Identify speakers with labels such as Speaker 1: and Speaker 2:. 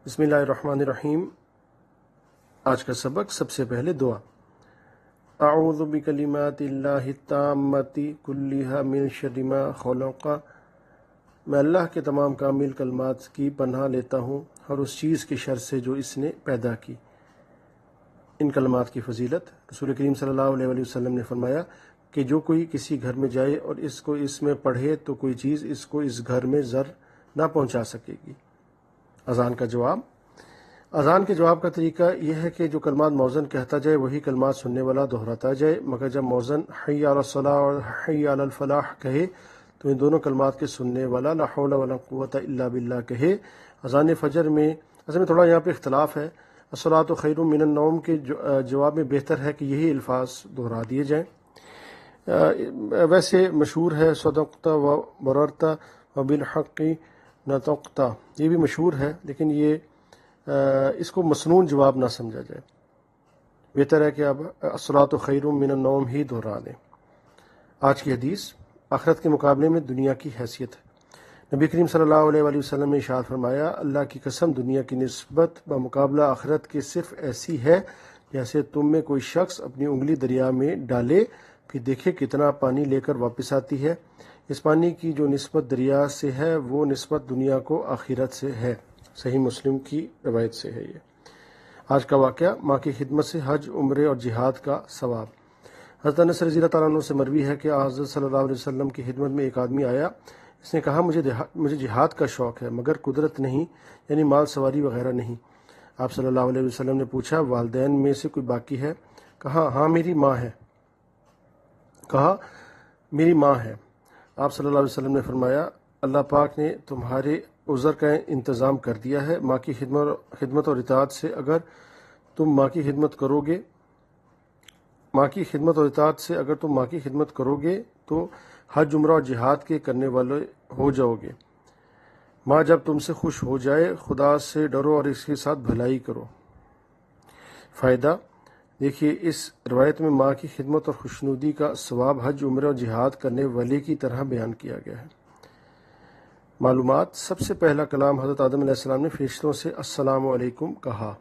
Speaker 1: بسم اللہ الرحمن الرحیم۔ آج کا سبق سب سے پہلے دعا۔ اعوذ بکلمات اللہ التامۃ کلھا من شر ما خلق، میں اللہ کے تمام کامل کلمات کی پناہ لیتا ہوں ہر اس چیز کے شر سے جو اس نے پیدا کی۔ ان کلمات کی فضیلت، رسول کریم صلی اللہ علیہ وآلہ وسلم نے فرمایا کہ جو کوئی کسی گھر میں جائے اور اس کو اس میں پڑھے تو کوئی چیز اس کو اس گھر میں ضر نہ پہنچا سکے گی۔ اذان کا جواب۔ اذان کے جواب کا طریقہ یہ ہے کہ جو کلمات مؤذن کہتا جائے وہی کلمات سننے والا دہراتا جائے، مگر جب مؤذن حی علی الصلاۃ اور حی علی الفلاح کہے تو ان دونوں کلمات کے سننے والا لا حول ولا قوۃ الا باللہ کہے۔ اذان فجر میں اصل میں تھوڑا یہاں پہ اختلاف ہے۔ الصلاۃ خیر من النوم کے جواب میں بہتر ہے کہ یہی الفاظ دہرا دیے جائیں۔ ویسے مشہور ہے صدقت و بررت و بالحق نطقت، یہ بھی مشہور ہے، لیکن یہ اس کو مسنون جواب نہ سمجھا جائے۔ بہتر ہے کہ اب الصلاۃ خیر من النوم ہی دہرا دیں۔ آج کی حدیث، آخرت کے مقابلے میں دنیا کی حیثیت ہے۔ نبی کریم صلی اللہ علیہ وآلہ وسلم نے ارشاد فرمایا، اللہ کی قسم دنیا کی نسبت بمقابلہ آخرت کے صرف ایسی ہے جیسے تم میں کوئی شخص اپنی انگلی دریا میں ڈالے پھر دیکھے کتنا پانی لے کر واپس آتی ہے۔ اس پانی کی جو نسبت دریا سے ہے وہ نسبت دنیا کو آخرت سے ہے۔ صحیح مسلم کی روایت سے ہے یہ۔ آج کا واقعہ، ماں کی خدمت سے حج، عمرے اور جہاد کا ثواب۔ حضرت انس رضی اللہ تعالیٰ عنہ سے مروی ہے کہ حضرت صلی اللہ علیہ وسلم کی خدمت میں ایک آدمی آیا۔ اس نے کہا، مجھے جہاد کا شوق ہے مگر قدرت نہیں، یعنی مال سواری وغیرہ نہیں۔ آپ صلی اللہ علیہ وسلم نے پوچھا، والدین میں سے کوئی باقی ہے؟ کہا، ہاں میری ماں ہے۔ کہا، میری ماں ہے۔ آپ صلی اللہ علیہ وسلم نے فرمایا، اللہ پاک نے تمہارے عذر کا انتظام کر دیا ہے۔ ماں کی خدمت اور اطاعت سے اگر تم ماں کی خدمت کرو گے تو حج، عمرہ اور جہاد کے کرنے والے ہو جاؤ گے۔ ماں جب تم سے خوش ہو جائے، خدا سے ڈرو اور اس کے ساتھ بھلائی کرو۔ فائدہ، دیکھیے اس روایت میں ماں کی خدمت اور خوشنودی کا ثواب حج، عمرہ اور جہاد کرنے والے کی طرح بیان کیا گیا ہے۔ معلومات، سب سے پہلا کلام حضرت آدم علیہ السلام نے فرشتوں سے السلام علیکم کہا۔